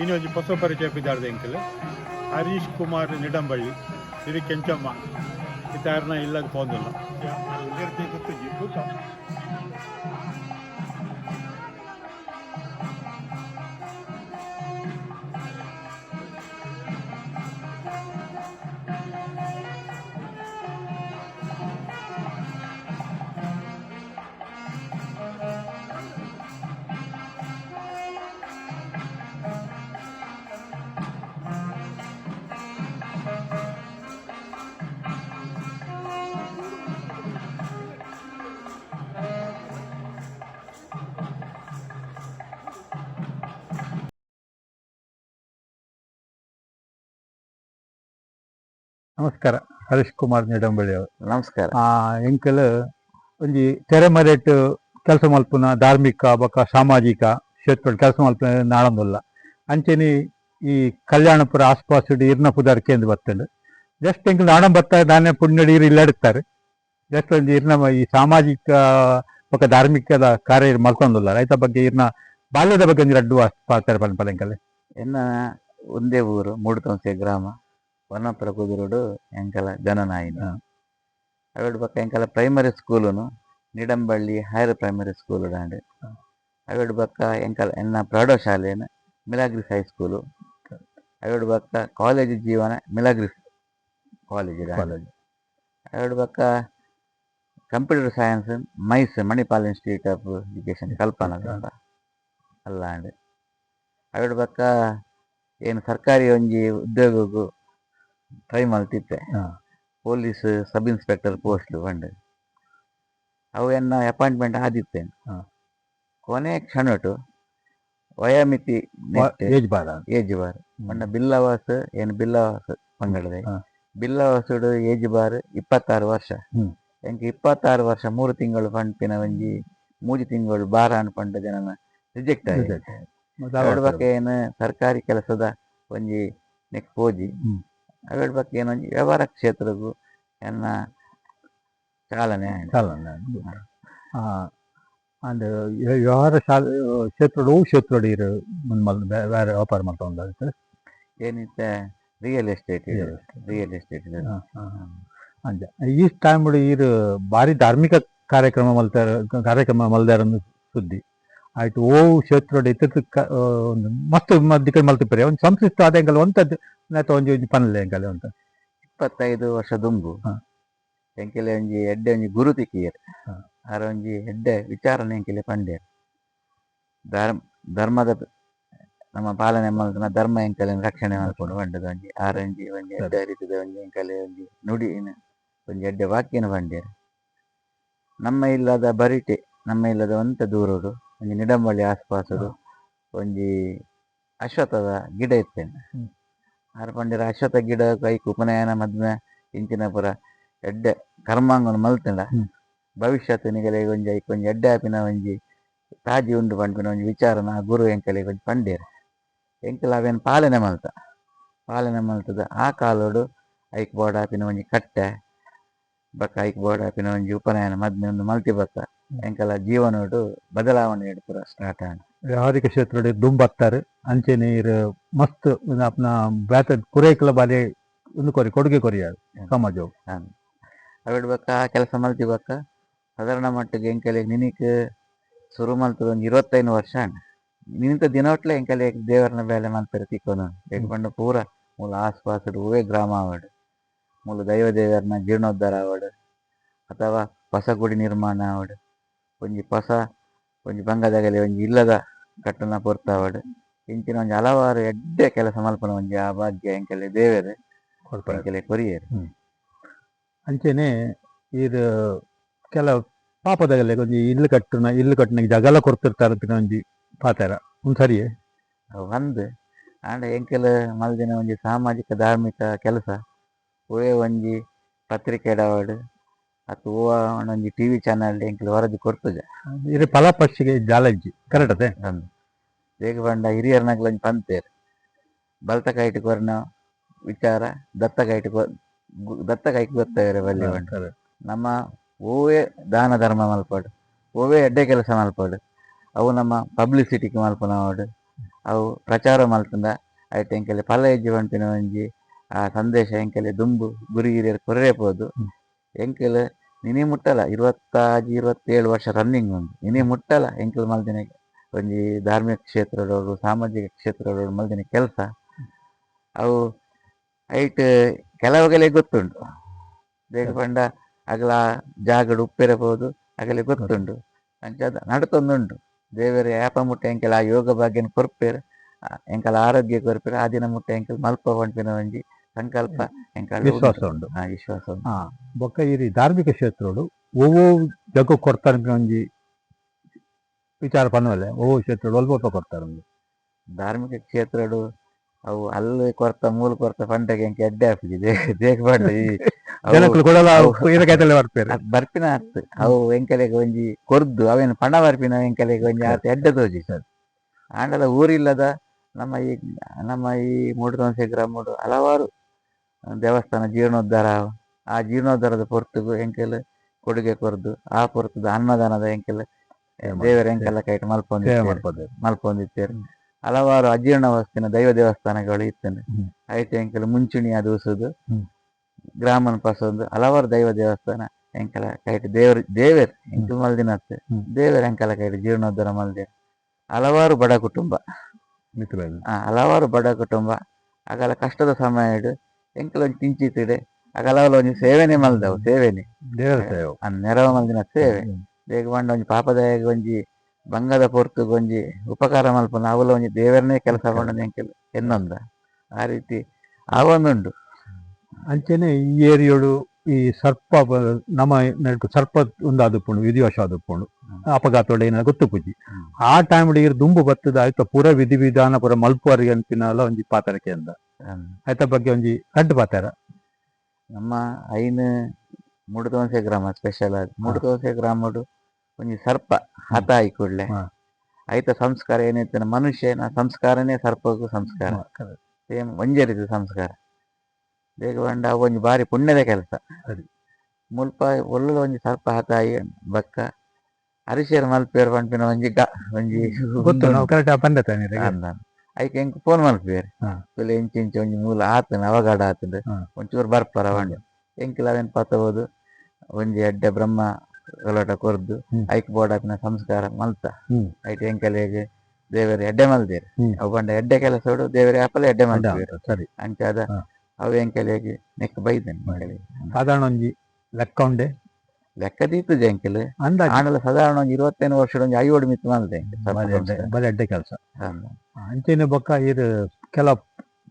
ಇನ್ನಿ ಒಂಜಿ ಹೊಸ ಪರಿಚಯ ಪಿದಾರ್ದ ಎಂಕಲ್ ಹರೀಶ್ ಕುಮಾರ್ ನಿಡಂಬಳ್ಳಿ ಇದು ಕೆಂಚಮ್ಮ ಇತ್ತಾರನ ಇಲ್ಲದ ಪೋದಿಲ್ಲ ನಮಸ್ಕಾರ. ಹರೀಶ್ ಕುಮಾರ್ ನಿಡಂಬಳ್ಳಿ ಅವರು. ನಮಸ್ಕಾರ. ಎಂಕಲ್ ಒಂಜಿ ತೆರೆಮರೆಟ್ ಕೆಲಸ ಮಲ್ಪುನ ಧಾರ್ಮಿಕ ಬೊಕ ಸಾಮಾಜಿಕ ಕ್ಷೇತ್ರ ಕೆಲಸ ಮಲ್ಪುನ ನಾಳಂದುಲ್ಲ ಅಂಚೆನಿ ಈ ಕಲ್ಯಾಣಪುರ ಆಸ್ಪಾಸುಡು ಇರ್ನ ಪುದಾರ್ ಕೇಂದ್ರ ಬರ್ತಂಡು ಜಸ್ಟ್ ಎಂಕಲ್ ನಾಡಂ ಬರ್ತಾರೆ ದಾನೆ ಪುಣ್ಯಡಿ ಇಲ್ಲಾಡುತ್ತಾರೆ ಜಸ್ಟ್ ಒಂದು ಇರ್ನ ಈ ಸಾಮಾಜಿಕ ಬೊಕ ಧಾರ್ಮಿಕದ ಕಾರ್ಯ ಮಲ್ಕೊಂದುಲ್ಲ ರೈತ ಬಗ್ಗೆ ಇರ್ನ ಬಾಲ್ಯದ ಬಗ್ಗೆ ಒಂದು ಅಡ್ಡು ಪಾಡ್ತಾರೆ ಪನ್ಪಲ್ ಎಂಕಲ್ ಎನ್ನ ಒಂದೇ ಊರು ಮೂಡುತೊಂಸೆ ಗ್ರಾಮ ವನಪುರ ಕುದುರುಡು ಎಂಕಲ ಜನನಾಯಿನ ಅವಡು ಪಕ್ಕ ಎಂಕಲ ಪ್ರೈಮರಿ ಸ್ಕೂಲುನು ನಿಡಂಬಳ್ಳಿ ಹೈಯರ್ ಪ್ರೈಮರಿ ಸ್ಕೂಲ್ ದಾಂಡ್ ಅವಡು ಪಕ್ಕ ಎಂಕಲ ಎನ್ನ ಪ್ರೌಢಶಾಲೆನ ಮಿಲಾಗ್ರಿಸ್ ಹೈಸ್ಕೂಲು ಅವಡು ಪಕ್ಕ ಕಾಲೇಜ್ ಜೀವನ ಮಿಲಾಗ್ರಿಸ್ ಕಾಲೇಜ್ ಅವಡು ಪಕ್ಕ ಕಂಪ್ಯೂಟರ್ ಸೈನ್ಸ್ ಮೈಸ್ ಮಣಿಪಾಲ್ ಇನ್ಸ್ಟಿಟ್ಯೂಟ್ ಆಫ್ ಎಜುಕೇಶನ್ ಕಲ್ಪನಾ ಅಲ್ಲ ಅಂಡ್ ಅವಡು ಪಕ್ಕ ಏನು ಸರ್ಕಾರಿ ಒಂಜಿ ಉದ್ಯೋಗಕ್ಕೂ ಟ್ರೈ ಮಲ್ತಿತ್ತೆ ಪೊಲೀಸ್ ಸಬ್ ಇನ್ಸ್ಪೆಕ್ಟರ್ ಪೋಸ್ಟ್ ಪಂಡ್ ಅವು ಎನ್ನ ಅಪಾಯಿಂಟ್ಮೆಂಟ್ ಆದಿತ್ತೇನೆ ಕೊನೆ ಕ್ಷಣಟು ವಯೋಮಿತಿ ಏಜ್ ಬಾರ್ ಪಂಡ ಬಿಲ್ಲವಾಸ್ ಏನು ಬಿಲ್ಲವಾಸ್ ಪಂಗಡದೆ ಬಿಲ್ಲವಾಸುಡು ಏಜ್ ಬಾರ್ 26 ವರ್ಷ ಎಂಕ್ 26 ವರ್ಷ 3 ತಿಂಗಳು ಪಂಪಿನ ಒಂಜಿ 3 ತಿಂಗಳು ಬಾರ ಅನ್ಪಂಡ ಜನನ ರಿಜೆಕ್ಟ್ ಆಗಿದೆ ಅವಳ ಬಗ್ಗೆ ಏನು ಸರ್ಕಾರಿ ಕೆಲಸದ ಒಂಜಿ ನೆಕ್ಸ್ಟ್ ಪೋಜಿ ಅವಳ ಬಗ್ಗೆ ಏನೊಂದು ವ್ಯವಹಾರ ಕ್ಷೇತ್ರಕ್ಕೂ ಎನ್ನ ಚಾಲನೆ ಅಂಡ್ ವ್ಯವಹಾರ ಕ್ಷೇತ್ರ ಬೇರೆ ವ್ಯಾಪಾರ ಮಾಡ್ತಾ ಏನಿತ್ತೆ ರಿಯಲ್ ಎಸ್ಟೇಟ್ ಅಂಜ ಈ ಟೈಮ್ ಈರು ಭಾರಿ ಧಾರ್ಮಿಕ ಕಾರ್ಯಕ್ರಮ ಮಲ್ದಾರ ಸುದ್ದಿ ಆಯ್ತು ಓ ಕ್ಷೇತ್ರ ಒಂದು ಮಸ್ತ್ ದಿಕ್ಕ ಮಲ್ತಿಪ್ಪರೆ ಒಂದು ಸಂಸ್ಕೃತ ಆದ ಎಂಕಲ್ ಒಂಥದ್ದು ಒಂಜಿ ಒಂಜಿ ಪನ್ನಲೆ ಎಂಕಲ್ ಅಂತ 25 ವರ್ಷ ದುಂಬು ಎಂಕೆಲೆ ಒಂಜಿ ಎಡ್ಡೆ ಒಂಜಿ ಗುರು ತಿಕ್ಕಿಯರ್ ಆರ ಒಂಜಿ ಎಡ್ಡೆ ವಿಚಾರಣೆ ಎಂಕೆಲೆ ಪಂಡ್ಯರ್ ಧರ್ಮದ ನಮ್ಮ ಪಾಲನೆ ಮಲ್ತನ ಧರ್ಮ ಎಂಕಲೆ ರಕ್ಷಣೆ ಮಾಡ್ಕೊಂಡು ಪಂಡದ ಒಂಜಿ ಆರಂಜಿ ಒಂಜಿ ಎಡ್ಡೆ ರೀತಿದ ಒಂಜಿ ಎಂಕಲೆ ಒಂಜಿ ನುಡಿನ ಒಂಜಿ ಎಡ್ಡೆ ವಾಕ್ಯನ ಪಂಡ್ಯರ್ ನಮ್ಮ ಇಲ್ಲದ ಬರಿಟೆ ನಮ್ಮ ಇಲ್ಲದ ಒಂತ ದೂರೋಡು ಒಂಜಿ ನಿಡಂಬಳ್ಳಿ ಆಸ್ಪಾಸುಡು ಒಂಜಿ ಅಶ್ವತ್ಥದ ಗಿಡ ಇತ್ತೇನೆ ಆರು ಪಂಡಿರ ಅಶ್ವತ್ಥ ಗಿಡ ಕೈಕ್ ಉಪನಯನ ಮದ್ಮೆ ಇಂಚಿನ ಪುರ ಎಡ್ಡೆ ಕರ್ಮಾಂಗನು ಮಲ್ತಂಡ ಭವಿಷ್ಯತ್ ನಿಗಲೆಗೆ ಒಂಜಿ ಐಕ್ ಒಂಜಿ ಎಡ್ಡೆ ಆಪಿನ ಒಂಜಿ ತಾಜಿ ಉಂಡು ಪಂಪಿನ ಒಂಜಿ ವಿಚಾರನ ಗುರು ಎಂಕಲೆಗೆ ಒಂಜಿ ಪಂಡೇರ ಎಂಕಲ್ ಅವೇನು ಪಾಲನೆ ಮಲ್ತದ ಆ ಕಾಲೋಡು ಐಕ್ ಬೋರ್ಡ್ ಆಪಿನ ಒಂಜಿ ಕಟ್ಟೆ ಬಕ್ಕ ಐಕ್ ಬೋರ್ಡ್ ಆಪಿನ ಒಂಜಿ ಉಪನಯನ ಮದ್ಮೆ ಒಂದು ಮಲ್ತಿ ಬಕ್ಕ ಎಂಕಲ ಜೀವನೋಡು ಬದಲಾವಣೆ ಪುರ ಸ್ಟಾರ್ಟ್ ಆಂಡ್ ವ್ಯಾವಹಾರಿಕ ಕ್ಷೇತ್ರ ದುಂಬತ್ತಾರೆ ಅಂಚೆ ನೀರು ಮಸ್ತ್ ಅಪ್ನ ಬ್ಯಾತ ಪೂರೈಕಲ ಬಾರಿ ಒಂದು ಕೊಡುಗೆ ಕೊರಿಯಾರು ಸಮಾಜವು ಅವಡು ಬಕ್ಕ ಕೆಲಸ ಮಲ್ತಿ ಬಕ್ಕ ಸಾಧಾರಣ ಮಟ್ಟಿಗೆ ಎಂಕಲೆ ನಿನಕ್ ಶುರು ಮಲ್ತದ ಒಂದು 25 ವರ್ಷ ನಿಂತ ದಿನ ಒಟ್ಲೆ ಎಂಕಲೆ ದೇವರನ ಬೇಲೆ ಮಲ್ಪರೆ ತಿಕ್ಕೋನು ಬೇಕಂಡು ಪೂರ ಮೂಲ ಆಸ್ಪಾಸಡು ಹೂವೇ ಗ್ರಾಮ ಆವಡು ಮೂಲ ದೈವ ದೇವರನ ಜೀರ್ಣೋದ್ಧಾರ ಆವಡು ಅಥವಾ ಹೊಸ ಗುಡಿ ನಿರ್ಮಾಣ ಆವಡು ಒಂಜಿ ಬಂಗದಗಲಿ ಒಂಜಿ ಇಲ್ಲದ ಕಟ್ಟನ ಪೊರ್ತಾವಡು ಇಂಚಿನ ಒಂಜಿ ಹಲವಾರು ಎಡ್ಡೆ ಕೆಲಸ ಮಲ್ಪನ ಒಂಜಿ ಆ ಭಾಗ್ಯ ಎಂಕಲೆ ದೇವರೇ ಎಂಕಲೆ ಕೊರಿಯರು ಅಂಚೆನೆ ಇದು ಕೆಲವು ಪಾಪದಗಲೆ ಒಂಜಿ ಇಲ್ಲು ಕಟ್ಟನ ಜಗಲ ಕೊಡ್ತಿರ್ತಾರೆ ಒಂಜಿ ಪಾತಾರ ಒಂದು ಸರಿಯೇ ಒಂದು ಆಂಡ ಎಂಕಲ್ ಮಲ್ದಿನ ಒಂಜಿ ಸಾಮಾಜಿಕ ಧಾರ್ಮಿಕ ಕೆಲಸ ಒವೇ ಒಂಜಿ ಪತ್ರಿಕೆ ಎಡವಾಡು ಅಥವಾ ಓವ ಒಂಜಿ ಟಿವಿ ಚಾನಲ್ ಎಂಕಲ್ ವರದಿ ಕೊಡ್ತದೆ ಇದು ಫಲಪಕ್ಷಿಗೆ ಜಾಲಜ್ಜಿ ಕರೆಕ್ಟ್ ಅದೇ ಬೇಗ ಬಂಡ ಹಿರಿಯರ್ನಾಗ್ಲ ಒಂಜಿ ಪಂತೇರು ಬಲ್ತ ಕೈಟ್ ಕೊರ್ನ ವಿಚಾರ ದತ್ತಕೈಟ್ ಗೊತ್ತೇರೆ ಬಲ್ಲಿ ನಮ್ಮ ಓವೇ ದಾನ ಧರ್ಮ ಮಲ್ಪಾಡು ಓವೇ ಎಡ್ಡೆ ಕೆಲಸ ಮಲ್ಪಾಡು ಅವು ನಮ್ಮ ಪಬ್ಲಿಸಿಟಿಗೆ ಮಲ್ಪನವಾಡು ಅವು ಪ್ರಚಾರ ಮಲ್ತಂದ ಐಟ್ ಎಂಕಲೆ ಪಲ ಹೆಜ್ಜೆ ಪಂಪಿನ ಒಂಜಿ ಆ ಸಂದೇಶ ಎಂಕಲೆ ದುಂಬು ಗುರಿ ಹಿರಿಯರು ಕೊರ್ರೆಪೋದು ಎಂಕಲ್ ನಿನಿ ಮುಟ್ಟಲ 27 ವರ್ಷ ರನ್ನಿಂಗ್ ಉಂಟು ನಿನಿ ಮುಟ್ಟಲ ಎಂಕಲ್ ಮಲ್ದಿನ ಒಂಜಿ ಧಾರ್ಮಿಕ ಕ್ಷೇತ್ರದವರು ಸಾಮಾಜಿಕ ಕ್ಷೇತ್ರದವರು ಮಲ್ದಿನ ಕೆಲಸ ಅವು ಐಟ್ ಕೆಲವಗಲೆ ಗೊತ್ತುಂಟು ಬೇಗ ಪಂಡ ಅಗಲ ಜಾಗಡು ಉಪ್ಪೆರಬಹುದು ಅಗಲೆ ಗೊತ್ತುಂಟು ಅಂಚ ನಡತೊಂದುಂಟು ದೇವರ ಯಾಪ ಮುಟ್ಟ ಎಂಕಲ್ ಆ ಯೋಗ ಭಾಗ್ಯನ ಕೊರ್ಪೇರು ಎಂಕಲ್ ಆರೋಗ್ಯ ಕೊರ್ಪೇರು ಆ ದಿನ ಮುಟ್ಟ ಎಂಕಲ್ ಮಲ್ಪ ಪಂಪಿನ ಒಂಜಿ ಸಂಕಲ್ಪ ಎಂಕಲ್ ವಿಶ್ವಾಸ ಉಂಟು. ವಿಶ್ವಾಸ ಉಂಟು. ಬೊಕ್ಕ ಈ ಧಾರ್ಮಿಕ ಕ್ಷೇತ್ರಗಳು ಒವ್ವೊ ಜಗ ಕೊಡ್ತಾರೆ ಒಂಜಿ ವಿಚಾರ ಪನ್ನುವಲ್ಲೆ ಒವ್ವೊ ಕ್ಷೇತ್ರ ಒಲ್ಪ ಕೊಡ್ತಾರೆ ಧಾರ್ಮಿಕ ಕ್ಷೇತ್ರಡು ಅವು ಅಲ್ಲಿ ಕೊರ್ತ ಮೂಲ ಕೊರ್ತ ಪಂಡಗೆ ಎಂಕ ಎಡ್ಡೆ ಹಾಪಿಜಿ ದೇখ ಪಂಡ ಈ ಜನಕ್ಕಲು ಕೊಡಲ ಇರಕೈತಲೆ ಬರ್ಪೇರು ಬರ್ಪಿನ ಆತು ಅವು ಎಂಕಲೆಗೆ ಒಂಜಿ ಕೊರ್ದು ಅವೇನು ಪಣ ಬರ್ಪಿನ ಎಂಕಲೆಗೆ ಒಂಜಿ ಆತ ಎಡ್ಡೆ ತೋಜಿ ಆಂಡಲ ಊರಿಲ್ಲದ ನಮ್ಮ ಈ ಮೂಡುತೊಂಸೆ ಗ್ರಾಮಡು ಹಲವಾರು ದೇವಸ್ಥಾನ ಜೀರ್ಣೋದ್ಧಾರ ಆ ಜೀರ್ಣೋದ್ಧಾರದ ಪೊರ್ತುಗು ಎಂಕೆಲ್ ಕೊಡುಗೆ ಕೊರ್ದು ಆ ಪೊರ್ತದ ಅನ್ನದಾನದ ಎಂಕೆಲ್ ದೇವರ ಎಂಕೆಲ್ಲ ಕೈಟ್ ಮಲ್ಪೊಂದಿತ್ತೇರು ಹಲವಾರು ಅಜೀರ್ಣವಸ್ತಿನ ದೈವ ದೇವಸ್ಥಾನಗಳು ಇತ್ತನೆ ಐತೆ ಎಂಕೆಲ್ ಮುಂಚೂಣಿ ಅದು ಉಸುದು ಗ್ರಾಮನ್ ಪಸೊಂದು ಹಲವಾರು ದೈವ ದೇವಸ್ಥಾನ ಎಂಕೆಲ ಕೈಟ್ ದೇವೇರ್ ಎಂಕಲ್ ಮಲ್ದಿನತ್ತೆ ದೇವರ ಎಂಕೆಲ ಕೈಟ್ ಜೀರ್ಣೋದ್ಧಾರ ಮಲ್ದೆ ಹಲವಾರು ಬಡ ಕುಟುಂಬ ಹಲವಾರು ಬಡ ಕುಟುಂಬ ಆಗಲ ಕಷ್ಟದ ಸಮಯ ಎಂಕಲ್ ಒಂಜಿ ಕಿಂಚಿತ್ತಿಡೆ ಅಗಲವಲ ಒಂಜಿ ಸೇವೆನೆ ಮಲ್ದವು ಸೇವೆನೆ ನೆರವ ಮಲ್ದಿನ ಸೇವೆ ಬೇಗ ಪಂಡ ಒಂಜಿ ಪಾಪದಾಯಗ ಒಂಜಿ ಬಂಗದ ಪೊರ್ತುಗ್ ಒಂಜಿ ಉಪಕಾರ ಮಲ್ಪನ ಅವಲ ಒಂಜಿ ದೇವರನ್ನೇ ಕೆಲಸ ಪಂಡ ಎಂಕಲ್ ಎನ್ನೊಂದ ಆ ರೀತಿ ಆವೊಂದುಂಡು. ಅಂಚೆನೆ ಈ ಏರಿಯೋಡು ಈ ಸರ್ಪ ನಮ್ಮ ನೆಟ್ಟ್ ಸರ್ಪ ಉಂದಾದುಪ್ಪುಂಡು ವಿಧಿವಶ ಆದುಪ್ಪುಂಡು ಅಪಘಾತೋಡೆ ಏನ ಗೊತ್ತು ಪುಜಿ ಆ ಟೈಮ್ ಇರ್ ದುಂಬು ಬತ್ತದ ಆಯ್ತ ಪೂರ ವಿಧಿ ವಿಧಾನ ಪೂರ ಮಲ್ಪುವರಿ ಅಂತಿನಲ ಒಂಜಿ ಪಾತರಕ್ಕೆ ಅಂದ ಆಯ್ತ ಬಗ್ಗೆ ಒಂಜಿ ಕಡ್ಡು ಪಾತಾರ ನಮ್ಮ ಐನ್ ಮೂಡುತೊಂಸೆ ಗ್ರಾಮ ಸ್ಪೆಷಲ್ ಆದ್ ಮೂಡುತೊಂಸೆ ಗ್ರಾಮಡು ಒಂಜಿ ಸರ್ಪ ಹತ ಆಯಿ ಕೂಡ್ಲೆ ಐತ ಸಂಸ್ಕಾರ ಏನೈತೆ ಮನುಷ್ಯನ ಸಂಸ್ಕಾರನೇ ಸರ್ಪಗೂ ಸಂಸ್ಕಾರ ಸೇಮ್ ಒಂಜೇ ರೀತಿ ಸಂಸ್ಕಾರ ಬೇಗ ಪಂಡ ಒಂಜಿ ಬಾರಿ ಪುಣ್ಯದ ಕೆಲಸ ಮುಲ್ಪ ಒಳ್ಳೆ ಒಂಜಿ ಸರ್ಪ ಹತ ಆಯಿ ಬಕ್ಕ ಹರಿಶೇರ್ ಮಲ್ಪೇರು ಪಂಪಿನ ಒಂಜಿ ಐಕೆ ಎಂಕ್ ಫೋನ್ ಮಲ್ಪೇರು ತುಲೆ ಇಂಚಿ ಒಂಜಿ ಮೂಲ ಆತನ ಅವಘಡ ಆತದ ಒಂಚೂರು ಬರ್ಪರ ಪಂಡ ಎಂಕಿಲ ಅವೇನ್ ಪತ್ತಬೋದು ಒಂಜಿ ಎಡ್ಡೆ ಬ್ರಹ್ಮ ಗಲೋಟ ಕೊರ್ದು ಐಕ್ ಬೋಡಾಪಿನ ಸಂಸ್ಕಾರ ಮಲ್ತ ಐಟ್ ಎಂಕಲೆಗೆ ದೇವರ ಎಡ್ಡೆ ಮಲ್ದೇರು ಅವು ಪಂಡ ಎಡ್ಡೆ ಕೆಲಸೋಡು ದೇವರ ಆಪಲ ಎಡ್ಡೆ ಮಲ್ಪೇರು ಅಂಚಾದ ಅವು ಎಂಕಲೆಗೆ ನೆಕ್ ಬೈದನೆ ಸಾಧಾರಣ ಒಂಜಿ ಲೆಕ್ಕ ಉಂಡೆ ಲೆಕ್ಕ ದೀತುಜಿ ಎಂಕಲ್ ಆಂಡಲ ಸಾಧಾರಣ ಒಂಜಿ 25 ವರ್ಷದ ಒಂಜಿ 5 ಮಿತ್ತು ಮಲ್ದೆ ಬಲೆ ಎಡ್ಡೆ ಕೆಲಸ ಅಂಚೆನೆ ಬೊಕ್ಕ ಇರ್ ಕೆಲ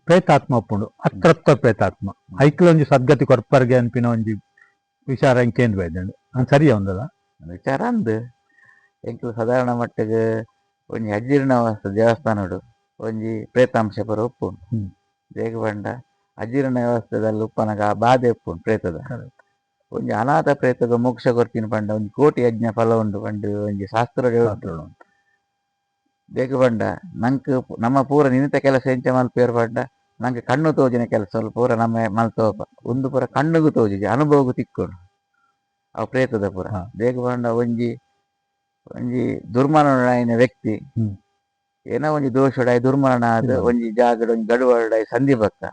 ಪ್ರೇತಾತ್ಮ ಉಪ್ಪುಂಡು ಅತ್ರತ್ತ ಪ್ರೇತಾತ್ಮ ಐಕ್ಲ ಒಂಜಿ ಸದ್ಗತಿ ಕೊರ್ಪರ್ಗೆ ಅನ್ಪಿನ ಒಂಜಿ ವಿಚಾರ ಎಂಕೇಂದ್ ಬೈದಂಡು ಸರಿಯಾ ಒಂದಲ್ಲ ವಿಚಾರ ಅಂದ್ ಎಂಕಲ್ ಸಾಧಾರಣ ಮಟ್ಟಿಗೆ ಒಂಜಿ ಅಜೀರ್ಣವಸ್ತ ದೇವಸ್ಥಾನಡು ಒಂಜಿ ಪ್ರೇತಾಂಶ ಪೂರ ಉಪ್ಪುಂಡು ಬೇಗ ಪಂಡ ಅಜೀರ್ಣ ವ್ಯವಸ್ಥೆದಲ್ಲಿ ಉಪ್ಪನಗ ಆ ಬಾಧೆ ಉಪ್ಪುಂಡು ಪ್ರೇತದ ಒಂಜಿ ಅನಾಥ ಪ್ರೇತದ ಮೋಕ್ಷ ಕೊರ್ಪಿನ ಪಂಡ ಒಂಜಿ ಕೋಟಿ ಯಜ್ಞ ಫಲ ಉಂಡು ಪಂಡು ಒಂಜಿ ಶಾಸ್ತ್ರ ಬೇಗ ಪಂಡ ನಂಕ್ ನಮ್ಮ ಪೂರ ನಿನಿತ ಕೆಲಸ ಎಂಚ ಮಲ್ಪೇರು ಪಂಡ ನಂಗೆ ಕಣ್ಣು ತೋಜಿನ ಕೆಲಸ ಪೂರ ನಮ್ಮ ಮಲ್ತೋಪ ಒಂದು ಪೂರ ಕಣ್ಣುಗು ತೋಜಿಜಿ ಅನುಭವಗೂ ತಿಕ್ಕೋಡು ಅವು ಪ್ರೇತದ ಪೂರ ಬೇಗ ಪಂಡ ಒಂಜಿ ದುರ್ಮರಣ ವ್ಯಕ್ತಿ ಏನೋ ಒಂಜಿ ದೋಷಡಾಯಿ ದುರ್ಮರಣ ಆದ ಒಂಜಿ ಜಾಗಡ್ ಒಂಜಿ ಗಡುವಡಾಯಿ ಸಂಧಿ ಬತ್ತ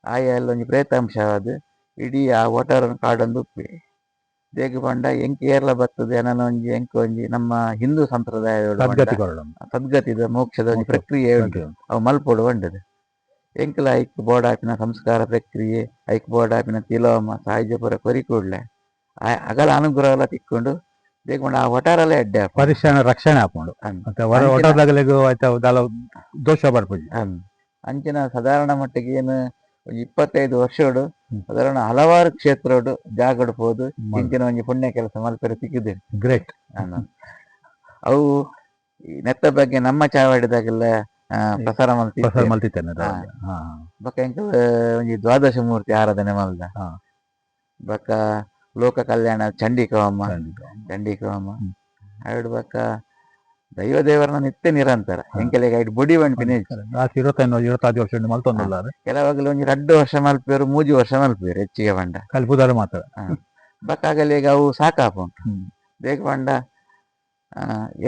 ಆಯ ಎಲ್ಲ ಒಂಜಿ ಪ್ರೇತಾಂಶ ಆದ್ ಇಡೀ ಆ ವೋಟರ್ ಕಾರ್ಡ್ ಉಪ್ಪಿ ಬೇಗ ಪಂಡ ಎಂಕ್ ಏರ್ಲ ಬರ್ತದೆ ಏನೋ ಒಂಜಿ ಎಂಕ್ ಒಂಜಿ ನಮ್ಮ ಹಿಂದೂ ಸಂಪ್ರದಾಯ ಸದ್ಗತಿದ ಮೋಕ್ಷದ ಒಂಜಿ ಪ್ರಕ್ರಿಯೆ ಉಂಟು ಅವು ಮಲ್ಪೋಡು ಬಂಡದು ಎಂಕ್ಲ ಐಕ್ ಬೋಡಾಪಿನ ಸಂಸ್ಕಾರ ಪ್ರಕ್ರಿಯೆ ಐಕ್ ಬೋಡಾಪಿನ ತಿಲೋಮ ಸಾಹಿತ್ಯಪುರ ಕೊರಿ ಕೂಡ್ಲೆ ಅಗಲ ಅನುಗ್ರಹ ಎಲ್ಲ ತಿಕ್ಕೊಂಡು ಬೇಗ ಪಂಡ ಆ ವಟಾರಲ್ಲ ಎಡ್ಡೆ ಪರಿಶ್ರಮ ರಕ್ಷಣೆ ಹಾಕೊಂಡು ದೋಷ ಬರ್ಪುಜಿ ಅಂಚಿನ ಸಾಧಾರಣ ಮಟ್ಟಿಗೆ ಏನು 25 ವರ್ಷಡು ಸಾಧಾರಣ ಹಲವಾರು ಕ್ಷೇತ್ರಡು ಜಾಗಡು ಹೋದು ಇಂಚಿನ ಒಂಜಿ ಪುಣ್ಯ ಕೆಲಸ ಮಲ್ಪೆರೆ ಸಿಕ್ಕಿದೆ ಗ್ರೇಟ್ ಅವು ನೆತ್ತ ಬಗ್ಗೆ ನಮ್ಮ ಚಾವಡಿದಾಗೆಲ್ಲ ಪ್ರಸಾರ ಮಲ್ತಿದ್ದೇನೆ ಬಕ್ಕ ಎಂಕಲ್ ಒಂಜಿ ದ್ವಾದಶ ಮೂರ್ತಿ ಆರಾಧನೆ ಮಲ್ದ ಬಕ್ಕ ಲೋಕ ಕಲ್ಯಾಣ ಚಂಡಿಕವಮ್ಮ ಐಡ್ ಬಕ್ಕ ದೈವ ದೇವರನ್ನ ನಿತ್ಯ ನಿರಂತರ ಎಂಕೆಲೆಗೆ ಐಟ್ ಬುಡಿ ಬಂಪಿನ 25 ವರ್ಷ ಕೆಲವಾಗಲೂ ಒಂಜಿ 2 ವರ್ಷ ಮಲ್ಪೇರು 3 ವರ್ಷ ಮಲ್ಪೇರು ಹೆಚ್ಚಿಗೆ ಪಂಡ ಕಲ್ಪುದಾರ ಮಾತ್ರ ಬಕ್ಕ ಆಗಲಿಗ ಅವು ಸಾಕಾಪುಂಟು ಬೇಗ ಪಂಡ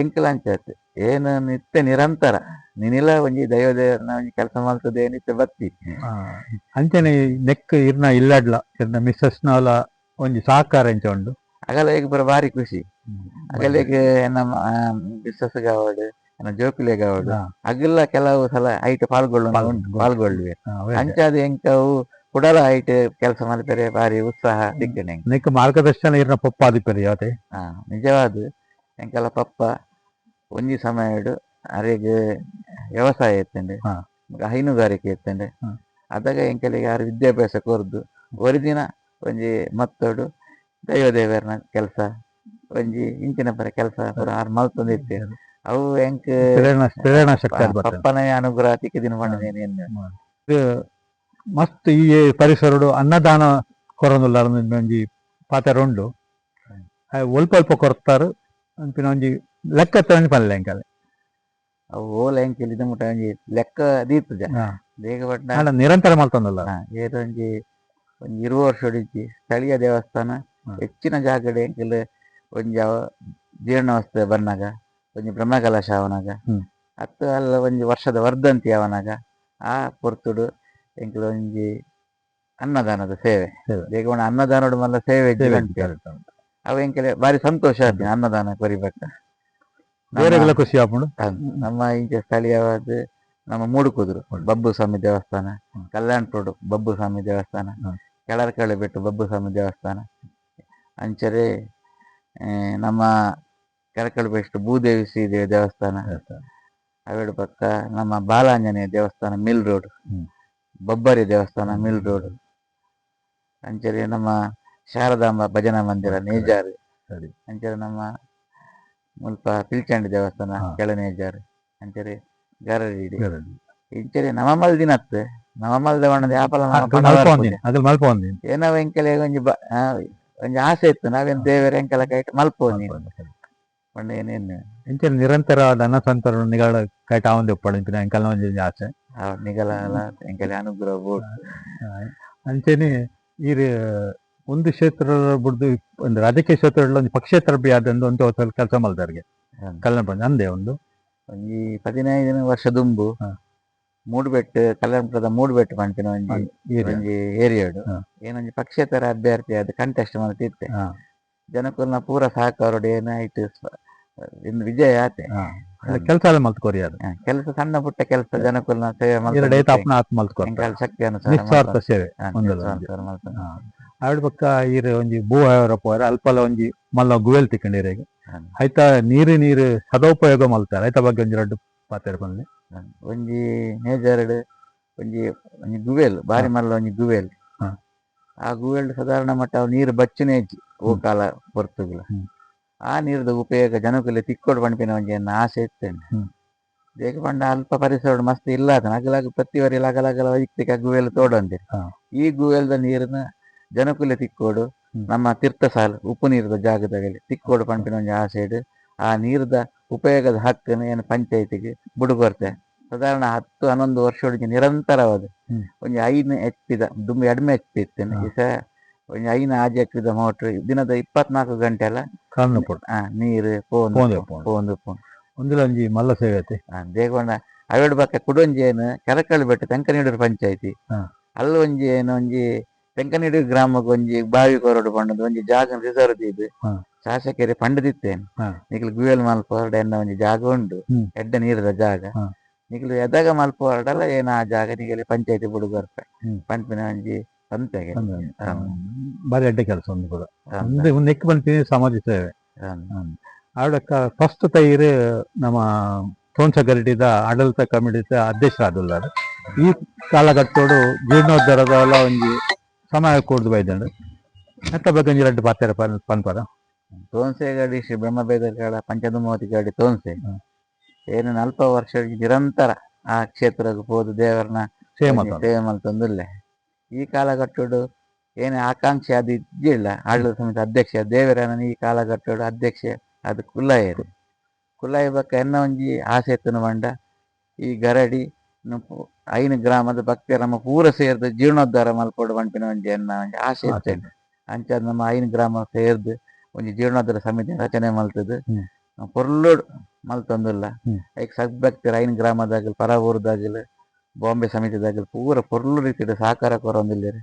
ಎಂಕಲ ಅಂಚತ್ ಏನು ನಿತ್ಯ ನಿರಂತರ ನಿನಿಲ ಒಂಜಿ ದೈವದೇವರನ ಒಂಜಿ ಕೆಲಸ ಮಲ್ತದೆ ನಿತ್ಯ ಬತ್ತಿ. ಅಂಚನೆ ನೆಕ್ ಇರ್ನ ಇಲ್ಲಡ್ಲ ಇರ್ನ ಮಿಸ್ಸಸ್ನಲ ಒಂಜಿ ಸಹಕಾರ ಎಂಚ ಉಂಡು. ಅಗಲ ಈಗ ಬರ ಬಾರಿ ಖುಷಿ. ಅಗಲ ಈಗ ನಮ್ಮ ಬಿಸ್ಸಸ್ ಗಾವಡ್ ಜೋಕುಲೆ ಗಾವಡ್ ಅಗಲ ಕೆಲವು ಸಲ ಐಟ್ ಪಾಲ್ಗೊಳ್ಳುವೆ. ಅಂಚಾದ ಎಂಕವು ಕುಡಲ ಐಟ್ ಕೆಲಸ ಮಲ್ಪೆರೆ ಬಾರಿ ಉತ್ಸಾಹ ದಿಕ್ಕನೆ. ನೆಕ್ ಮಾರ್ಗದರ್ಶನ ಇರ್ನ ಪಪ್ಪ ಆದಿಪ್ಪರಿ ಯಾವತ್ತೆ. ನಿಜವಾದ ಎಂಕಲ ಪಪ್ಪ ಒಂಜಿ ಸಮಯಡ್ ಅರೆಗ್ ವ್ಯವಸಾಯ ಎತ್ತಂಡೆ ಹೈನುಗಾರಿಕೆ ಎತ್ತಂಡೆ ಅದಾಗ ಎಂಕಲಿಗೆ ಯಾರು ವಿದ್ಯಾಭ್ಯಾಸ ಕೊರ್ದು ಒರಿದಿನ ಒಂಜಿ ಮತ್ತೋಡು ದೈವದೇವರನ ಕೆಲಸ ಒಂಜಿ ಇಂಚಿನ ಪರ ಕೆಲಸ ಪೂರ ಆರು ಮಲ್ತೊಂದಿತ್ತೆ. ಅವು ಎಂಕ್ ಪ್ರೇರಣಾ ಶಕ್ತಿ ಪಪ್ಪನ ಅನುಗ್ರಹ ತಿಕ್ಕಿದಿನ ಮಾಡಿದೇನೆ. ಮಸ್ತ್ ಈ ಪರಿಸರಡು ಅನ್ನದಾನ ಕೊರೊಂದುಲ್ಲ ಒಂಜಿ ಪಾತೆರ ಉಂಡು. ಒಲ್ಪ ಒಲ್ಪ ಕೊರ್ತಾರು ಅಂಪಿನ ಒಂಜಿ ಲೆಕ್ಕ ತಗೊಂಡು ಪಲ್ಲೆ ಎಂಕಲೆ ಅವು ಓಲ ಎಂಕಲ್ ಇದು ಮುಟ್ಟ ಒಂಜಿ ಲೆಕ್ಕ ದೀತುಜ ಬೇಗ ಪಟ್ಟ ನಿರಂತರ ಮಲ್ತೊಂದಲ್ಲ. ಏತ ಒಂಜಿ 20 ವರ್ಷ ಹೊಡಿಜಿ ಸ್ಥಳೀಯ ದೇವಸ್ಥಾನ ಹೆಚ್ಚಿನ ಜಾಗಡೆ ಎಂಕಲ್ ಒಂಜಿ ಜೀರ್ಣಾವಸ್ಥೆ ಬನ್ನಾಗ ಒಂಜಿ ಬ್ರಹ್ಮಕಲಶ ಅವನಾಗ ಅತ್ತು ಅಲ್ಲ ಒಂಜಿ ವರ್ಷದ ವರ್ಧಂತಿ ಅವನಾಗ ಆ ಪೊರ್ತುಡು ಎಂಕಲ್ ಒಂಜಿ ಅನ್ನದಾನದ ಸೇವೆ ಬೇಗ ಅನ್ನದಾನೋಡು ಮಲ್ಲ ಸೇವೆ ಅವು ಎಂಕಲೆ ಬಾರಿ ಸಂತೋಷ ಆಗ್ತದೆ ಅನ್ನದಾನ ಕೊರಿಬೇಕ. ಬೇರೆ ಖುಷಿ ಆಪುಂಡು. ನಮ್ಮ ಇಂಚೆ ಸ್ಥಳೀಯವಾದ ನಮ್ಮ ಮೂಡುಕುದುರು ಬಬ್ಬು ಸ್ವಾಮಿ ದೇವಸ್ಥಾನ, ಕಲ್ಯಾಣಪುರ ಬಬ್ಬು ಸ್ವಾಮಿ ದೇವಸ್ಥಾನ, ಕೆಳರ್ಕಳಿ ಬೆಟ್ಟು ಬಬ್ಬು ಸ್ವಾಮಿ ದೇವಸ್ಥಾನ, ಅಂಚರೆ ನಮ್ಮ ಕೆಳಕಳಿ ಬೆಟ್ಟು ಭೂದೇವಿ ಶ್ರೀದೇವಿ ದೇವಸ್ಥಾನ, ಅವೆಡು ಪಕ್ಕ ನಮ್ಮ ಬಾಲಾಂಜನೇಯ ದೇವಸ್ಥಾನ ಮಿಲ್ ರೋಡ್, ಬಬ್ಬರಿ ದೇವಸ್ಥಾನ ಮಿಲ್ ರೋಡ್, ಅಂಚರೆ ನಮ್ಮ ಶಾರದಾಂಬ ಭಜನಾ ಮಂದಿರ ನೇಜಾರು, ಅಂಚರೆ ನಮ್ಮ ಮುಲ್ಪ ಪಿಲ್ಚಂಡಿ ದೇವಸ್ಥಾನ ಕೆಳನೇಜಾರು, ಅಂಚರೆ ಗರಡಿ ಇಂಚರೆ ನವಮಲ್ ದಿನತ್ ನವಮಲ್ದ ಬಣ್ಣದ ಆಪಲ ಏನವ ಎಂಕಲೆ ಒಂಜಿ ಆಸೆ ಇತ್ತು ನಾವೇನ್ ದೇವರ ಎಂಕಲ ಕೈಟ್ ಮಲ್ಪೋನಿ ಪಂಡ ಏನೇನು ಇಂಚನೆ ನಿರಂತರ ಅನ್ನ ಸಂತರ ನಿಗಳ ಕೈಟ್ ಆವಂದೆ ಉಪ್ಪಡ ಎಂಕಲ್ನ ಒಂಜಿ ಆಸೆ ನಿಗಲ ಎಂಕಲೆ ಅನುಗ್ರಹ ಬೋಟ್ ಅಂಚನೆ ಈ ಒಂದು ಕ್ಷೇತ್ರ ಬಿಡ್ದು ಒಂದು ರಾಜಕೀಯ ಕ್ಷೇತ್ರದಲ್ಲಿ ಒಂದು ಪಕ್ಷೇತರ ಆದಂದು ಒಂದು ಕೆಲಸ ಮಲ್ದಾರ್ಗೆ ಕಲ್ಯಾಣ ಪಂಡ ಅಂದೆ ಒಂದು 15 ವರ್ಷ ದುಂಬು ಮೂಡುಬೆಟ್ಟು ಕಲ್ಯಾಣಪುರದ ಮೂಡುಬೆಟ್ಟು ಪಂಪಿನ ಒಂಜಿ ಏರಿಯಾಡು ಏನೊಂಜಿ ಪಕ್ಷೇತರ ಅಭ್ಯರ್ಥಿ ಅದು ಕಂಟೆಸ್ಟ್ ಮಾಡ್ತಿತ್ತೆ ಜನಕ್ಕಲ್ನ ಪೂರ ಸಹಕಾರೋಡು ಏನಾಯ್ತು ವಿಜಯ ಆತೆ ಕೆಲಸ ಎಲ್ಲ ಮಲ್ತ್ಕೋರಿ ಅದು ಕೆಲಸ ಸಣ್ಣ ಪುಟ್ಟ ಕೆಲಸ ಜನಕ್ಕಲ್ನ ಸೇವೆ ಶಕ್ತಿ ಅನುಸಾರ ಸೇವೆ ಆವಿಡ ಪಕ್ಕ ಈರ್ ಒಂಜಿ ಭೂ ಆಯೋರಪ್ಪ ಅಲ್ಪಲ ಒಂಜಿ ಮಲ್ಲ ಗುವೆಲ್ ತಿಕ್ಕಂಡಿರ ಐತ ನೀರು ಸದುಪಯೋಗ ಮಲ್ತಾರೆ ಐತ ಬಗ್ಗೆ ಒಂಜಿ ರಡ್ಡು ಪಾತೆರ ಬಂದು ಒಂಜಿ ನೇಜರ್ಡ್ ಒಂಜಿ ಗುವೆಲ್ ಬಾರಿ ಮಲ್ಲ ಒಂಜಿ ಗುವೆಲ್ ಆ ಗುವೆಲ್ ಸಾಧಾರಣ ಮಟ್ಟ ನೀರು ಬಚ್ಚನೇಜಿ ಓ ಕಾಲ ಬರ್ತುಗಳ ಆ ನೀರ್ದ ಉಪಯೋಗ ಜನಕುಲೆ ತಿಕ್ಕೋಡು ಪಂಪಿನ ಒಂಜಿ ಆಸೆ ಇತ್ತೇನೆ ಬೇಗ ಪಂಡ ಅಲ್ಪ ಪರಿಸರ ಮಸ್ತ್ ಇಲ್ಲ ಅಗಲಾಗ ಪ್ರತಿವರಿ ಅಗಲಗಲ ವೈಯಕ್ತಿಕ ಗುವೆಲ್ ತೋಡಂದಿರಿ ಈ ಗುವೆಲ್ದ ನೀರನ್ನ ಜನಕುಲೆ ತಿಕ್ಕೋಡು ನಮ್ಮ ತೀರ್ಥಸಾಲ ಉಪ್ಪು ನೀರದ ಜಾಗದಲ್ಲಿ ತಿಕ್ಕೋಡು ಪಂಪಿನ ಒಂಜಿ ಆಸೆ ಇಡು ಆ ನೀರ್ದ ಉಪಯೋಗದ ಹಕ್ಕನ್ನು ಏನು ಪಂಚಾಯತಿಗೆ ಬುಡುಗೊರ್ತೆ ಸಾಧಾರಣ 10-11 ವರ್ಷ ನಿರಂತರವಾದ ಒಂಜಿ 5 HP ದುಂಬು ಎಡ್ಮೆ HP ಇತ್ತೇನೆ ಈಸ ಒಂಜಿ 5 ಆಜಿ ಎಕ್ಕಿದ ಮೋಟ್ರ್ ದಿನದ 24 ಗಂಟೆ ಎಲ್ಲ ನೀರು ಪೋಂದು ಒಂಜಿ ಮಲ್ಲ ಸೇವೆ ದೇಗೊಂಡ ಅವೆಡ್ ಬಕ್ಕ ಕುಡೊಂಜಿ ಏನು ಕೆರಕಳಿ ಬೆಟ್ಟ ತೆಂಕನೀಡೂರು ಪಂಚಾಯತಿ ಅಲ್ಲಿ ಒಂಜಿ ಏನು ಒಂಜಿ ತೆಂಕನೀಡೂರು ಗ್ರಾಮಕ್ಕೆ ಒಂಜಿ ಬಾವಿ ಕೊರಡು ಪಂಡದು ಒಂಜಿ ಜಾಗ ರಿಸರ್ವ್ ದೀದು ಶಾಸಕರಿಗೆ ಪಂಡದಿತ್ತೇನೆ ನಿಖಲ್ ಗುವೆಲ್ ಮಲ್ಪೋರ್ಡ ಎನ್ನ ಒಂಜಿ ಜಾಗ ಉಂಡು ಎಡ್ಡ ನೀರದ ಜಾಗ ನಿಖಲು ಎದಾಗ ಮಲ್ಪೋರ್ಡಲ್ಲ ಏನ ಆ ಜಾಗ ನಿಗಲಿ ಪಂಚಾಯತಿ ಬುಡುಗರ್ಪ ಪಂಪಿನ ಒಂಜಿ ಸಂತೆಗೆ ಬಾರಿ ಎಡ್ಡೆ ಕೆಲಸ ಒಂದು ಕೂಡ ನೆಕ್ ಬಂತೀನಿ ಸಮಾಜ ಸೇವೆ ಆವಿಡಕ್ಕ ಫಸ್ಟ್ ತೈರು ನಮ್ಮ ತೋನ್ಸ ಗರಡಿದ ಆಡಳಿತ ಕಮಿಟಿದ ಅಧ್ಯಕ್ಷರಾದುಲ್ಲಾರು ಈ ಕಾಲಘಟ್ಟೋಡು ಜೀರ್ಣೋದ್ಧಾರದ ಒಂಜಿ ಸಮಯ ಕೂಡ್ದು ಬೈದಂಡು ಎತ್ತ ಬಗ್ಗೆ ಒಂಜಿ ರಡ್ಡು ಪಾತೆರ ಪನ್ಪರ ತೋನ್ಸೆ ಗಾಡಿ ಶ್ರೀ ಬ್ರಹ್ಮಬೇದರ್ಗಾಡ ಪಂಚದುಮೋತಿ ಗಾಡಿ ತೋನ್ಸೆ ಏನು 40 ವರ್ಷ ನಿರಂತರ ಆ ಕ್ಷೇತ್ರಕ್ಕೆ ಹೋದು ದೇವರನ್ನ ಸೇವೆ ಮಲ್ತೊಂದುಲ್ಲೆ ಈ ಕಾಲಘಟ್ಟೋಡು ಏನೇ ಆಕಾಂಕ್ಷೆ ಅದು ಇದ್ದಿಲ್ಲ ಆಡಳಿತ ಸಮಿತಿ ಅಧ್ಯಕ್ಷ ದೇವರನ್ನ ಈ ಕಾಲಘಟ್ಟೋಡು ಅಧ್ಯಕ್ಷೆ ಅದು ಕುಲ್ಲಾಯಿ ಬಕ್ಕ ಎನ್ನ ಒಂಜಿ ಆಸೆ ಎತ್ತನ ಬಂಡ ಈ ಗರಡಿ ಐನು ಗ್ರಾಮದ ಭಕ್ತರ ನಮ್ಮ ಪೂರ ಸೇರ್ದು ಜೀರ್ಣೋದ್ಧಾರ ಮಲ್ಪೋಡು ಪಂಪಿನ ಒಂಜಿ ಎನ್ನ ಒಂಜಿ ಆಸೆ ಇರ್ತೇನೆ ಅಂಚಾದ ನಮ್ಮ 5 ಗ್ರಾಮ ಸೇರ್ದು ಒಂಜಿ ಜೀರ್ಣೋದ್ಧಾರ ಸಮಿತಿ ರಚನೆ ಮಲ್ತದ್ದು ಪೊರ್ಲುಡ್ ಮಲ್ತೊಂದುಲ್ಲ ಹ್ಮ್. ಐಕ್ ಸದ್ಭಕ್ತಿ ರೈನ್ ಗ್ರಾಮದಾಗಲ್ ಪರಾವೂರ್ದಾಗಲ್ ಬಾಂಬೆ ಸಮಿತಿದಾಗಲ್ ಪೂರ ಪೊರ್ಲು ರೀತಿಡ್ ಸಹಕಾರ ಕೊರೊಂದುಲ್ಲೆರ್.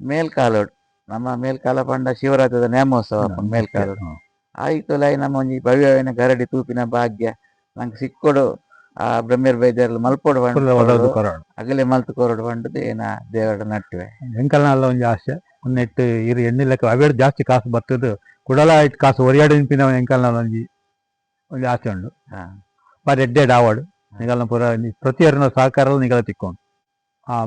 ಮೇಲ್ಕಾಲೋಡ್ ನಮ್ಮ ಮೇಲ್ಕಾಲ ಪಂಡ ಶಿವರಾತ್ರಿದ ನೇಮೋತ್ಸವ ಮೇಲ್ಕಾಲೋಡ್ ಆಯ್ತುಲೈ ನಮ್ಮ ಒಂಜಿ ಭವ್ಯವಿನ ಗರಡಿ ತೂಪಿನ ಭಾಗ್ಯ ನಂಗೆ ಸಿಕ್ಕೊಡು ಆ ಬ್ರಹ್ಮೇರ್ ಬೈದ್ಯರ್ ಮಲ್ಪೊಡು ಅಗಲೆ ಮಲ್ತು ಕೊರಡು ಪಂಡದು ಏನ ದೇವರ ನಟ್ವೆ ಎಂಕಲ್ನಲ್ಲ ಒಂಜಿ ಆಸೆ ನೆಟ್ ಇರು ಎಣ್ಣಿಲೆಕ್ಕ ಅವೇಡ್ ಜಾಸ್ತಿ ಕಾಸು ಬರ್ತದ ಕುಡಲ ಇಟ್ ಕಾಸು ಒರಿಯಾಡು ನಿಂಪಿನ ಎಂಕಲ್ನ ಒಂಜಿ ಒಂಜಿ ಆಸೆ ಉಂಡು ಬಾರಿ ಎಡ್ಡೆಡ್ ಆವಾಡು ನಿಗಲ್ನ ಪೂರ ಪ್ರತಿಯೊರಿನ ಸಹಕಾರ ನಿಗಲ ತಿಕ್ಕೊಂಡು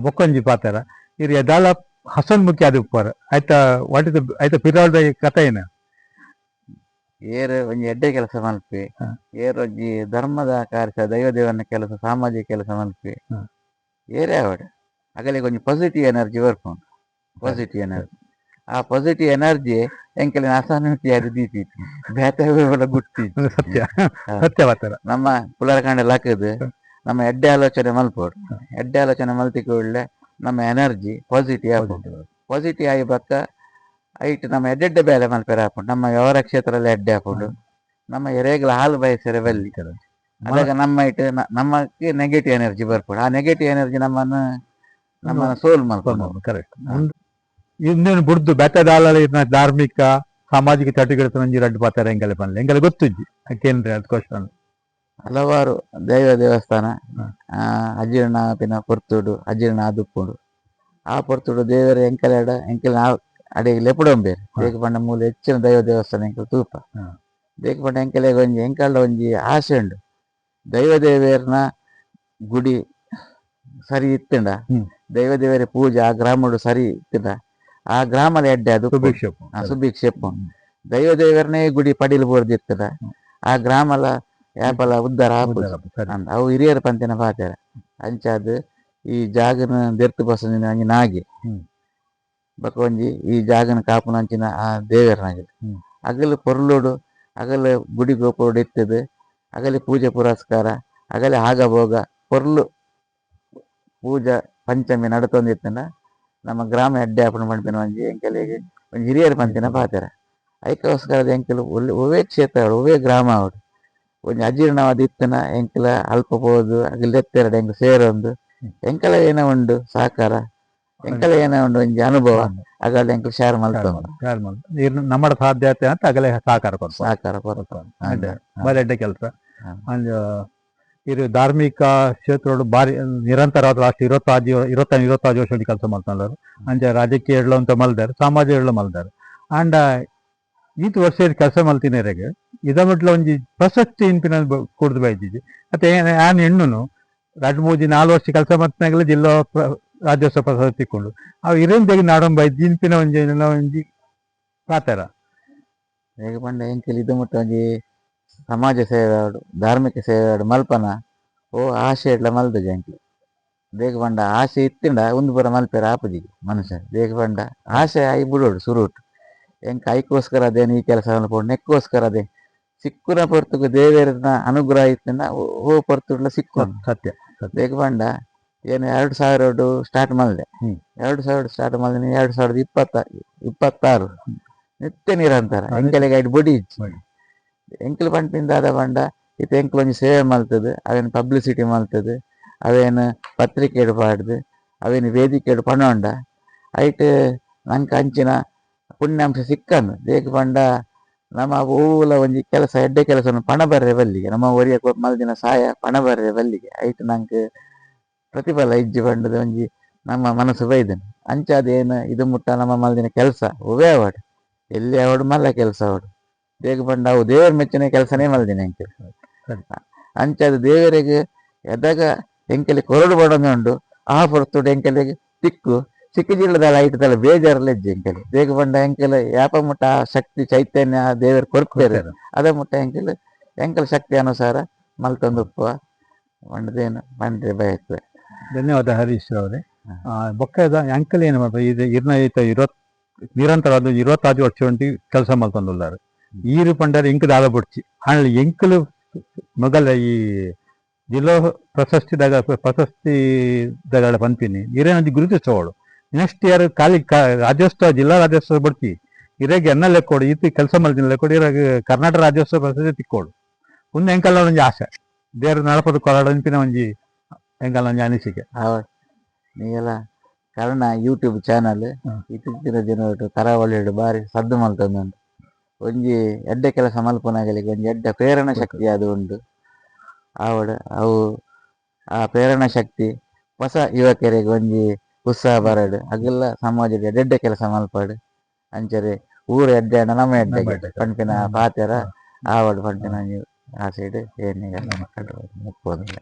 ಬೊಕ್ಕೊಂಜಿ ಪಾತೆರ ಇರು ಎದಾಲ ಹಸನ್ ಮುಖ್ಯ ಅದು ಉಪ್ಪರ್ ಆಯ್ತಾ ವಾಟ್ ಇಸ್ ಆಯ್ತಾ ಪಿರಾಲ್ದ ಕಥೆ ಏನ ಏರ್ ಒಂಜಿ ಎಡ್ಡೆ ಕೆಲಸ ಮಲ್ಪಿ ಏರ್ ಒಂಜಿ ಧರ್ಮದ ಕಾರ್ಯ ದೈವ ದೇವನ ಕೆಲಸ ಸಾಮಾಜಿಕ ಕೆಲಸ ಮಲ್ಪಿ ಏರೇ ಆವಡ್ ಅಗಲೆ ಒಂಜಿ ಪಾಸಿಟಿವ್ ಎನರ್ಜಿ ಬರ್ಪುಂಡು. ಪಾಸಿಟಿವ್ ಎನರ್ಜಿ ಆ ಪಾಸಿಟಿವ್ ಎನರ್ಜಿ ಎಂಕೆಲ ಅಸಾನುಟಿ ಅದು ದೀತಿ ಬೇತೆ ಗುಟ್ಟಿ ಸತ್ಯ ಸತ್ಯ ಪಾತೆರ ನಮ್ಮ ಪುಲರಕಾಂಡ ಲಕ್ಕದು ನಮ್ಮ ಎಡ್ಡೆ ಆಲೋಚನೆ ಮಲ್ಪೋಡು ಎಡ್ಡೆ ಆಲೋಚನೆ ಮಲ್ತಿಕೊಳ್ಳೆ ನಮ್ಮ ಎನರ್ಜಿ ಪಾಸಿಟಿವ್ ಆಗ್ಬೋದು. ಪಾಸಿಟಿವ್ ಆಗಿ ಬಕ್ಕ ಐಟ್ ನಮ್ಮ ಎಡ್ಡೆಡ್ಡೆ ಬೇಲೆ ಮಲ್ಪೆರ ಹಾಕೊಂಡು ನಮ್ಮ ವ್ಯವಹಾರ ಕ್ಷೇತ್ರದಲ್ಲಿ ಎಡ್ಡೆ ಹಾಕೊಂಡು ನಮ್ಮ ಎರೆಗಳ ಹಾಲು ಬಯಸರೆ ಬಲ್ಲಿ ಅದಾಗ ನಮ್ಮ ಇಟ್ಟು ನಮ್ಮಕ್ಕೆ ನೆಗೆಟಿವ್ ಎನರ್ಜಿ ಬರ್ಪಡು. ಆ ನೆಗೆಟಿವ್ ಎನರ್ಜಿ ನಮ್ಮನ್ನ ಸೋಲ್ ಮಾಡ್ಕೊಂಡು ಕರೆಕ್ಟ್ ಇನ್ನೇನು ಬುಡ್ದು ಬೆಟ್ಟದಾಲ ಧಾರ್ಮಿಕ ಸಾಮಾಜಿಕ ಚಟುವಟಿಕೆ ರಡ್ಡು ಪಾತಾರ ಎಂಗೆಲ್ಲ ಪನ್ಲೆ ಎಂಗೆಲ್ಲ ಗೊತ್ತುಜ್ಜಿ ಯಾಕೆಂದ್ರೆ ಅದು ಕ್ವಶನ್ ಹಲವಾರು ದೈವ ದೇವಸ್ಥಾನ ಅಜೀರ್ಣ ಪಿನ ಪೊರ್ತುಡು ಅಜೀರ್ಣ ಆದುಪ್ಪುಡು ಆ ಪೊರ್ತುಡು ದೇವರ ಎಂಕೆಲ ಅಡಿಗೆ ಲೆಪುಡೊಂಬೇರು ದೇಕ ಪಂಡ ಮೂಲ ಹೆಚ್ಚಿನ ದೈವ ದೇವಸ್ಥಾನ ಎಂಕಲ್ ತೂಪ ದೇಕ ಪಂಡ ಎಂಕೆಲೆಗ್ ಒಂಜಿ ಎಂಕಲ್ಡ ಒಂಜಿ ಆಸೆ ಉಂಡು ದೈವ ದೇವೇರ್ನ ಗುಡಿ ಸರಿ ಇತ್ತಂಡ ದೈವ ದೇವರ ಪೂಜೆ ಆ ಗ್ರಾಮಡು ಸರಿ ಇತ್ತಂಡ ಆ ಗ್ರಾಮದ ಎಡ್ಡೆ ಅದು ಸುಭಿಕ್ಷೇಪ ದೈವ ದೇವರನೇ ಗುಡಿ ಪಡಿಲು ಬೋರ್ದಿರ್ತದ ಆ ಗ್ರಾಮಲ ಯಾಪಲ ಉದ್ದಾರ ಅವು ಹಿರಿಯರ ಪಂತಿನ ಪಾತೆರ ಅಂಚಾದ್ ಈ ಜಾಗನ ದೆರ್ತು ಬಸದಿನ ಅಂಜಿ ನಾಗಿ ಬಕ ಒಂಜಿ ಈ ಜಾಗನ ಕಾಪುನ ಅಂಚಿನ ಆ ದೇವರನಾಗಿದೆ ಅಗಲು ಪೊರ್ಲುಡು ಅಗಲು ಗುಡಿ ಗೋಪುರಡು ಇತ್ತದು ಅಗಲಿ ಪೂಜೆ ಪುರಸ್ಕಾರ ಅಗಲೆ ಆಗಬೋಗ ಪೊರ್ಲು ಪೂಜಾ ಪಂಚಮಿ ನಡತೊಂದಿತ್ತಂಡ ನಮ್ಮ ಗ್ರಾಮ ಎಡ್ಡೆ ಆಪಣ ಪಂಪಿನ ಒಂಜಿ ಎಂಕೆಲೆಗೆ ಒಂಜಿ ಹಿರಿಯರ ಪಂತಿನ ಪಾತೆರ ಐಕೋಸ್ಕರದ ಎಂಕೆಲು ಒವೇ ಕ್ಷೇತ್ರ ಒವೇ ಗ್ರಾಮ ಅವಡು ಒಂಜಿ ಅಜೀರ್ಣವಾದ ಇತ್ತನ ಎಂಕೆಲ ಅಲ್ಪ ಪೋದು ಅಗಲ್ ಎತ್ತೆರಡು ಎಂಕ್ ಸೇರೊಂದು ಎಂಕೆಲ ಏನ ಉಂಡು ಸಹಕಾರ ಎಂಕೆಲ ಏನ ಉಂಡು ಒಂಜಿ ಅನುಭವ ಅಗಲ್ ಎಂಕಲ್ ಶೇರ್ ಮಲ್ತೊಂದು ನಮ್ಮ ಸಾಧ್ಯತೆ ಅಂತ ಅಗಲೇ ಸಹಕಾರ ಬಾರಿ ಎಡ್ಡೆ ಕೆಲಸ ಇದು ಧಾರ್ಮಿಕ ಕ್ಷೇತ್ರಗಳು ಬಾರಿ ನಿರಂತರವಾದ ಲಾಸ್ಟ್ 25 ವರ್ಷ ಕೆಲಸ ಮಾಡ್ತಾರೆ ಅಂಚೆ ರಾಜಕೀಯ ಅಂತ ಮಲ್ದಾರೆ ಸಮಾಜ ಮಲ್ದಾರೆ ಅಂಡ್ ಈತ ವರ್ಷ ಕೆಲಸ ಮಲ್ತಿನರೆಗೆ ಇದ ಮಟ್ಲ ಒಂಜಿ ಪ್ರಸಕ್ತಿ ಇಂಪಿನ ಕುಡ್ದು ಬೈದಿದ್ದಿ ಮತ್ತೆ ಆನ್ ಹೆಣ್ಣುನು 2-3 4 ವರ್ಷ ಕೆಲಸ ಮಾಡ್ತಾಗಲೇ ಜಿಲ್ಲಾ ರಾಜ್ಯೋತ್ಸವ ಪ್ರಶಸ್ತಿ ತಿಕ್ಕೊಂಡು ಅವು ಇರೇಂದಾಗಿ ನಾಡೊಂದು ಬೈದಿ ಇಂಪಿನ ಒಂಜಿ ಪಾತರ ಹೇಗೆ ಪಂಡ ಎಂಕೆಲ್ ಇದು ಮುಟ್ಟ ಒಂಜಿ ಸಮಾಜ ಸೇವೆ ಆಡು ಧಾರ್ಮಿಕ ಸೇವೆ ಆಡು ಮಲ್ಪನ ಓ ಆಸೆ ಇಡ್ಲ ಮಲ್ದಜ ಎಂಕ್ಲು ದೇಕ ಪಂಡ ಆಸೆ ಇತ್ತಿಂಡ ಒಂದು ಪುರ ಮಲ್ಪೆರ ಆಪುಜಿಗೆ ಮನುಷ್ಯ ದೇಕ ಪಂಡ ಆಸೆ ಆಗಿ ಬಿಡೋಡು ಸುರುಟು ಎಂಕ ಐಕೋಸ್ಕರ ಅದೇನು ಈ ಕೆಲಸ ಮಲ್ಪೋಡು ನೆಕ್ಕೋಸ್ಕರ ಅದೇ ಸಿಕ್ಕುನ ಪೊರ್ತುಗು ದೇವೇರನ ಅನುಗ್ರಹ ಇತ್ತಿಂಡ ಓ ಪೊರ್ತುಡ್ಲ ಸಿಕ್ಕು ಸತ್ಯ ದೇಕ ಪಂಡ ಏನು 2000 ಸ್ಟಾರ್ಟ್ ಮಾಡಿದೆ 2000 ಸ್ಟಾರ್ಟ್ ಮಾಡಿದೆ 2026 ನಿತ್ಯ ನಿರಂತರ ಎಂಕೆಲೆಗೆ ಐದು ಬೊಡಿ ಎಂಕಲ್ ಪಂಪಿಂದಾದ ಪಂಡ ಇತ್ತು ಎಂಕಲ್ ಒಂಜಿ ಸೇವೆ ಮಲ್ತದೆ ಅವೇನು ಪಬ್ಲಿಸಿಟಿ ಮಲ್ತದೆ ಅವೇನು ಪತ್ರಿಕೆಡು ಪಾಡ್ದು ಅವೇನು ವೇದಿಕೆಡು ಪಣೊಂಡ ಐಟ್ ನಂಗೆ ಅಂಚಿನ ಪುಣ್ಯಾಂಶ ಸಿಕ್ಕನು ದೇಕ ಪಂಡ ನಮ್ಮ ಊಲ ಒಂಜಿ ಕೆಲಸ ಎಡ್ಡೆ ಕೆಲಸ ಪಣ ಬರ್ರೆ ಬಲ್ಲಿಗೆ ನಮ್ಮ ಒರಿಯ ಮಲ್ದಿನ ಸಹಾಯ ಪಣ ಬರ್ರೆ ಬಲ್ಲಿಗೆ ಐಟ್ ನಂಗೆ ಪ್ರತಿಫಲ ಇಜ್ಜಿ ಪಂಡದ ಒಂಜಿ ನಮ್ಮ ಮನಸ್ಸು ಬೈದನು ಅಂಚಾದೇನು ಇದು ಮುಟ್ಟ ನಮ್ಮ ಮಲ್ದಿನ ಕೆಲಸ ಒವೇ ಅವಡು ಎಲ್ಲಿ ಅವಡು ಮಲ್ಲ ಕೆಲಸ ಅವಡು ದೇಕ ಪಂಡ ಅವು ದೇವರ ಮೆಚ್ಚಿನ ಕೆಲಸನೇ ಮಲ್ದಿನ ಎಂಕೆ ಅಂಚಾದ ದೇವರಿಗೆ ಎದಾಗ ಎಂಕೆಲೆ ಕೊರಡು ಬಡೋದು ಉಂಡು ಆ ಪೊರ್ತುಡು ಎಂಕೆಲೆಗೆ ತಿಕ್ಕು ಸಿಕ್ಕಿಜಿಲ್ಲದಲ್ಲ ಐಟದಲ್ಲ ಬೇಜಾರಲ್ಲ ಇಜ್ಜಿ ಎಂಕೆಲೆ ದೇಕ ಪಂಡ ಎಂಕೆಲೆ ಯಾಪ ಮುಟ್ಟ ಆ ಶಕ್ತಿ ಚೈತನ್ಯ ದೇವರು ಕೊರ್ಪೇರು ಅದ ಮುಟ್ಟ ಎಂಕೆಲ ಶಕ್ತಿ ಅನುಸಾರ ಮಲ್ತೊಂದುಪ್ಪ ಪಂಡದೇನು ಪಂಡ್ರೆ ಬಯಸ್ತದೆ. ಧನ್ಯವಾದ ಹರೀಶ್ ಅವರೇ. ಬೊಕ್ಕ ಅಂಕಲ್ ಏನು ಮಾಡ್ತಾರೆ ಇದು ನಿರಂತರವಾದ 26 ವರ್ಷ ಉಂಟು ಕೆಲಸ ಮಲ್ತೊಂದುಲ್ಲಾರು ಈರು ಪಂಡಾರ ಎಂಕ್ ದಾದ ಬುಡ್ಚಿ ಹಣ್ಣು ಎಂಕಲು ಮೊದಲ ಈ ಜಿಲ್ಲಾ ಪ್ರಶಸ್ತಿದಾಗ ಪಂಪಿನಿ ಇರೇನಂದು ಗುರುತಿಸೋಳು ನೆಕ್ಸ್ಟ್ ಇಯರ್ ಖಾಲಿ ರಾಜ್ಯೋತ್ಸವ ಜಿಲ್ಲಾ ರಾಜ್ಯೋತ್ಸವ ಬಡ್ತಿ ಇರಾಗ ಎನ್ನ ಲೆಕ್ಕೋಡು ಈತಿ ಕೆಲಸ ಮಲ್ತಿನ ಲೆಕ್ಕೋಡು ಇರಾಗ ಕರ್ನಾಟಕ ರಾಜ್ಯೋತ್ಸವ ಪ್ರಶಸ್ತಿ ತಿಕ್ಕೋಡು ಒಂದು ಎಂಕಲ್ಲ ಒಂಜಿ ಆಸೆ ದೇರ್ ನಡಪದ ಕೊರಡ ಅಂಚಿನ ಒಂಜಿ ಎಂಕಲ್ಲ ಒಂಜಿ ಅನಿಸಿಕೆ. ನೀವೆಲ್ಲ ಕಾರಣ ಯೂಟ್ಯೂಬ್ ಚಾನಲ್ ಇತ್ತೀಚಿನ ದಿನ ಕರಾವಳಿ ಬಾರಿ ಸದ್ದು ಮಲ್ತೊಂದುಂಡು. ಒಂಜಿ ಎಡ್ಡೆ ಕೆಲಸ ಮಲ್ಪುನಾಗಲಿಗೆ ಒಂಜಿ ಎಡ್ಡೆ ಪ್ರೇರಣ ಶಕ್ತಿ ಅದು ಉಂಡು. ಅವು ಆ ಪ್ರೇರಣ ಶಕ್ತಿ ಹೊಸ ಯುವಕರಿಗೆ ಒಂಜಿ ಉತ್ಸಾಹ ಬರಡು ಅಗೆಲ್ಲ ಸಮಾಜದ ಎಡ್ಡೆ ಕೆಲಸ ಮಲ್ಪಾಡು ಅಂಚರೆ ಊರ ಎಡ್ಡೆ ನಮ್ಮ ಎಡ್ಡೆಗೆ ಪಂಪಿನ ಪಾತೆರ ಆವಡ್ ಪಂಪಿನ ಆ ಸೈಡ್ ಏನಿಗೆಲ್ಲ ಮಕ್ಕಳು ಮುಕ್ಕೋದಿಲ್ಲ.